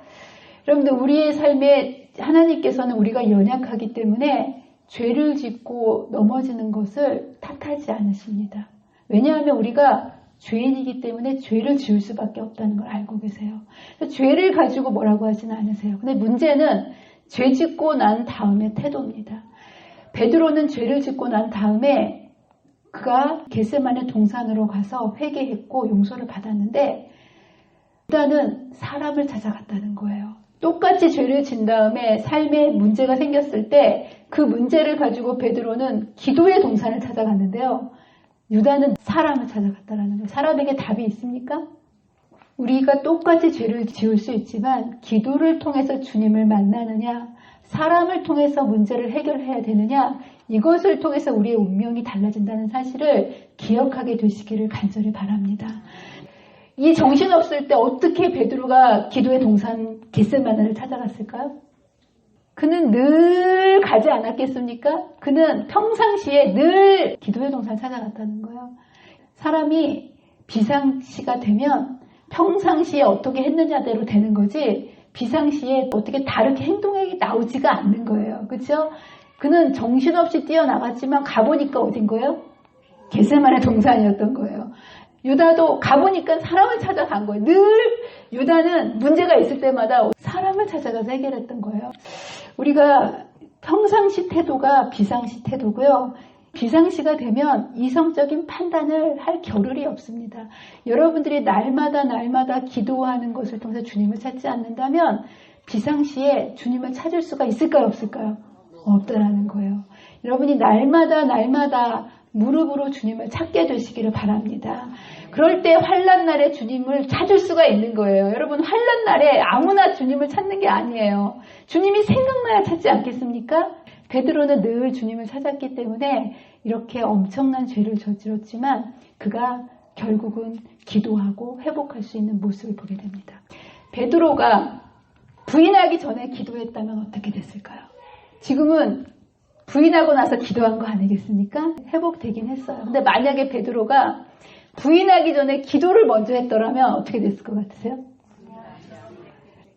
여러분들 우리의 삶에 하나님께서는 우리가 연약하기 때문에 죄를 짓고 넘어지는 것을 탓하지 않으십니다. 왜냐하면 우리가 죄인이기 때문에 죄를 지을 수밖에 없다는 걸 알고 계세요. 죄를 가지고 뭐라고 하지는 않으세요. 근데 문제는 죄 짓고 난 다음의 태도입니다. 베드로는 죄를 짓고 난 다음에 그가 겟세마네 동산으로 가서 회개했고 용서를 받았는데 유다는 사람을 찾아갔다는 거예요. 똑같이 죄를 진 다음에 삶에 문제가 생겼을 때 그 문제를 가지고 베드로는 기도의 동산을 찾아갔는데요. 유다는 사람을 찾아갔다라는 거예요. 사람에게 답이 있습니까? 우리가 똑같이 죄를 지을 수 있지만 기도를 통해서 주님을 만나느냐, 사람을 통해서 문제를 해결해야 되느냐, 이것을 통해서 우리의 운명이 달라진다는 사실을 기억하게 되시기를 간절히 바랍니다. 이 정신없을 때 어떻게 베드로가 기도의 동산 겟세마네를 찾아갔을까요? 그는 늘 가지 않았겠습니까? 그는 평상시에 늘 기도의 동산을 찾아갔다는 거예요. 사람이 비상시가 되면 평상시에 어떻게 했느냐대로 되는 거지 비상시에 어떻게 다르게 행동이 나오지가 않는 거예요. 그렇죠? 그는 정신없이 뛰어나갔지만 가보니까 어딘 거예요? 겟세마네 동산이었던 거예요. 유다도 가보니까 사람을 찾아간 거예요. 늘 유다는 문제가 있을 때마다 사람을 찾아가서 해결했던 거예요. 우리가 평상시 태도가 비상시 태도고요. 비상시가 되면 이성적인 판단을 할 겨를이 없습니다. 여러분들이 날마다 기도하는 것을 통해서 주님을 찾지 않는다면 비상시에 주님을 찾을 수가 있을까요? 없을까요? 없다라는 거예요. 여러분이 날마다 무릎으로 주님을 찾게 되시기를 바랍니다. 그럴 때 환난 날에 주님을 찾을 수가 있는 거예요. 여러분 환난 날에 아무나 주님을 찾는 게 아니에요. 주님이 생각나야 찾지 않겠습니까? 베드로는 늘 주님을 찾았기 때문에 이렇게 엄청난 죄를 저질렀지만 그가 결국은 기도하고 회복할 수 있는 모습을 보게 됩니다. 베드로가 부인하기 전에 기도했다면 어떻게 됐을까요? 지금은 부인하고 나서 기도한 거 아니겠습니까? 회복되긴 했어요. 근데 만약에 베드로가 부인하기 전에 기도를 먼저 했더라면 어떻게 됐을 것 같으세요?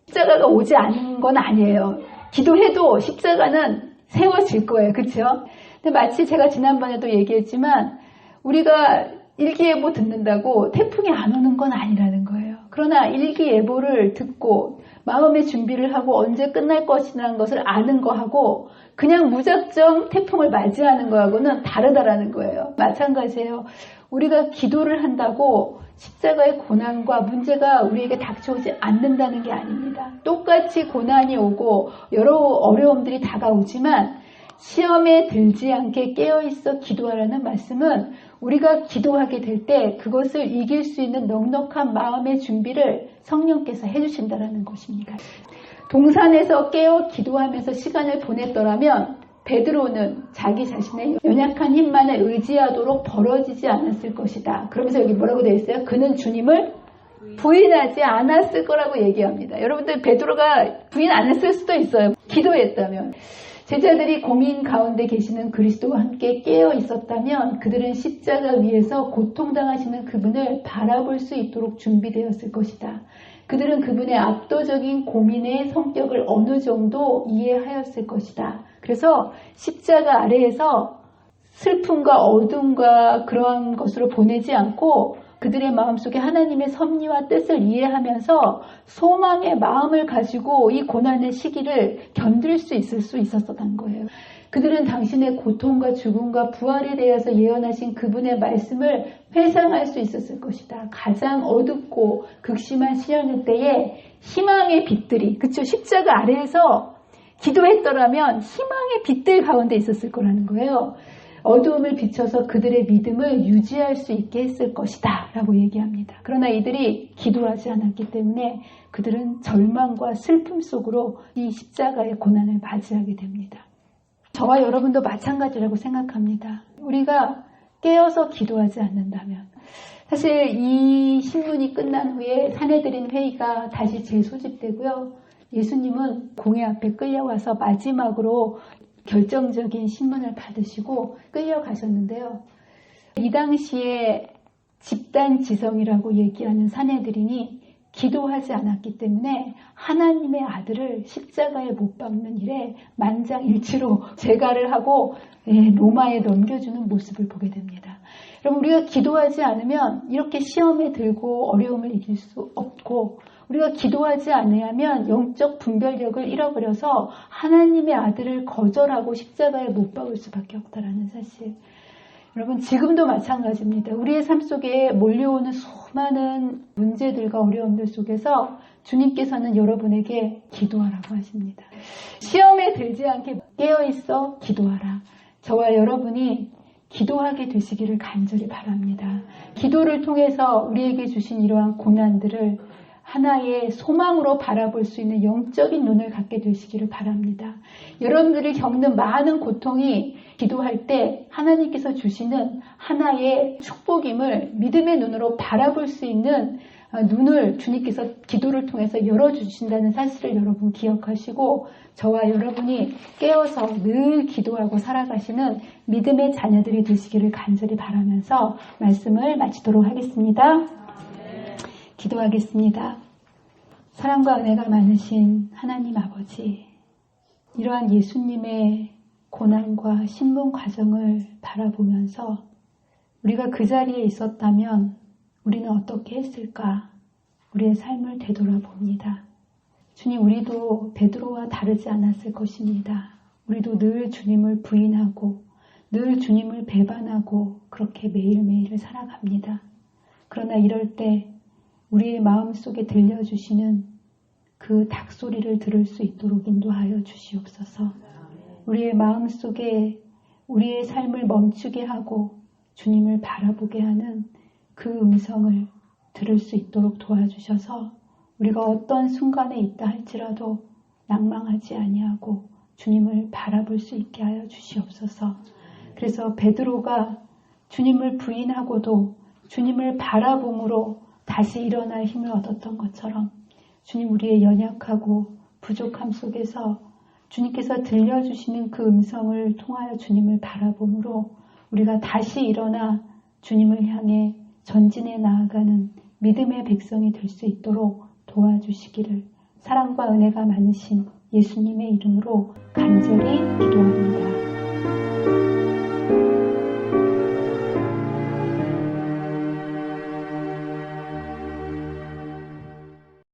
십자가가 오지 않은 건 아니에요. 기도해도 십자가는 세워질 거예요. 그렇죠? 근데 마치 제가 지난번에도 얘기했지만 우리가 일기예보 듣는다고 태풍이 안 오는 건 아니라는 거예요. 그러나 일기예보를 듣고 마음의 준비를 하고 언제 끝날 것이라는 것을 아는 거하고 그냥 무작정 태풍을 맞이하는 거하고는 다르다라는 거예요. 마찬가지예요. 우리가 기도를 한다고 십자가의 고난과 문제가 우리에게 닥쳐오지 않는다는 게 아닙니다. 똑같이 고난이 오고 여러 어려움들이 다가오지만 시험에 들지 않게 깨어있어 기도하라는 말씀은 우리가 기도하게 될 때 그것을 이길 수 있는 넉넉한 마음의 준비를 성령께서 해주신다는 것입니다. 동산에서 깨어 기도하면서 시간을 보냈더라면 베드로는 자기 자신의 연약한 힘만을 의지하도록 벌어지지 않았을 것이다. 그러면서 여기 뭐라고 되어 있어요? 그는 주님을 부인하지 않았을 거라고 얘기합니다. 여러분들 베드로가 부인 안 했을 수도 있어요. 기도했다면. 제자들이 고민 가운데 계시는 그리스도와 함께 깨어 있었다면 그들은 십자가 위에서 고통당하시는 그분을 바라볼 수 있도록 준비되었을 것이다. 그들은 그분의 압도적인 고민의 성격을 어느 정도 이해하였을 것이다. 그래서 십자가 아래에서 슬픔과 어둠과 그러한 것으로 보내지 않고 그들의 마음속에 하나님의 섭리와 뜻을 이해하면서 소망의 마음을 가지고 이 고난의 시기를 견딜 수 있었던 거예요. 그들은 당신의 고통과 죽음과 부활에 대해서 예언하신 그분의 말씀을 회상할 수 있었을 것이다. 가장 어둡고 극심한 시련의 때에 희망의 빛들이, 그쵸? 십자가 아래에서 기도했더라면 희망의 빛들 가운데 있었을 거라는 거예요. 어두움을 비춰서 그들의 믿음을 유지할 수 있게 했을 것이다 라고 얘기합니다. 그러나 이들이 기도하지 않았기 때문에 그들은 절망과 슬픔 속으로 이 십자가의 고난을 맞이하게 됩니다. 저와 여러분도 마찬가지라고 생각합니다. 우리가 깨어서 기도하지 않는다면 사실 이 신문이 끝난 후에 사내들인 회의가 다시 재소집되고요. 예수님은 공회 앞에 끌려와서 마지막으로 결정적인 신문을 받으시고 끌려가셨는데요. 이 당시에 집단지성이라고 얘기하는 사내들인이 기도하지 않았기 때문에 하나님의 아들을 십자가에 못 박는 일에 만장일치로 재가를 하고 로마에 넘겨주는 모습을 보게 됩니다. 여러분 우리가 기도하지 않으면 이렇게 시험에 들고 어려움을 이길 수 없고 우리가 기도하지 않으면 영적 분별력을 잃어버려서 하나님의 아들을 거절하고 십자가에 못 박을 수밖에 없다라는 사실. 여러분 지금도 마찬가지입니다. 우리의 삶 속에 몰려오는 수많은 문제들과 어려움들 속에서 주님께서는 여러분에게 기도하라고 하십니다. 시험에 들지 않게 깨어있어 기도하라. 저와 여러분이 기도하게 되시기를 간절히 바랍니다. 기도를 통해서 우리에게 주신 이러한 고난들을 하나의 소망으로 바라볼 수 있는 영적인 눈을 갖게 되시기를 바랍니다. 여러분들이 겪는 많은 고통이 기도할 때 하나님께서 주시는 하나의 축복임을 믿음의 눈으로 바라볼 수 있는 눈을 주님께서 기도를 통해서 열어주신다는 사실을 여러분 기억하시고 저와 여러분이 깨어서 늘 기도하고 살아가시는 믿음의 자녀들이 되시기를 간절히 바라면서 말씀을 마치도록 하겠습니다. 기도하겠습니다. 사랑과 은혜가 많으신 하나님 아버지, 이러한 예수님의 고난과 신분 과정을 바라보면서 우리가 그 자리에 있었다면 우리는 어떻게 했을까? 우리의 삶을 되돌아봅니다. 주님, 우리도 베드로와 다르지 않았을 것입니다. 우리도 늘 주님을 부인하고 늘 주님을 배반하고 그렇게 매일매일을 살아갑니다. 그러나 이럴 때 우리의 마음속에 들려주시는 그 닭소리를 들을 수 있도록 인도하여 주시옵소서. 우리의 마음속에 우리의 삶을 멈추게 하고 주님을 바라보게 하는 그 음성을 들을 수 있도록 도와주셔서 우리가 어떤 순간에 있다 할지라도 낭망하지 아니하고 주님을 바라볼 수 있게 하여 주시옵소서. 그래서 베드로가 주님을 부인하고도 주님을 바라봄으로 다시 일어날 힘을 얻었던 것처럼 주님, 우리의 연약하고 부족함 속에서 주님께서 들려주시는 그 음성을 통하여 주님을 바라봄으로 우리가 다시 일어나 주님을 향해 전진해 나아가는 믿음의 백성이 될 수 있도록 도와주시기를 사랑과 은혜가 많으신 예수님의 이름으로 간절히 기도합니다.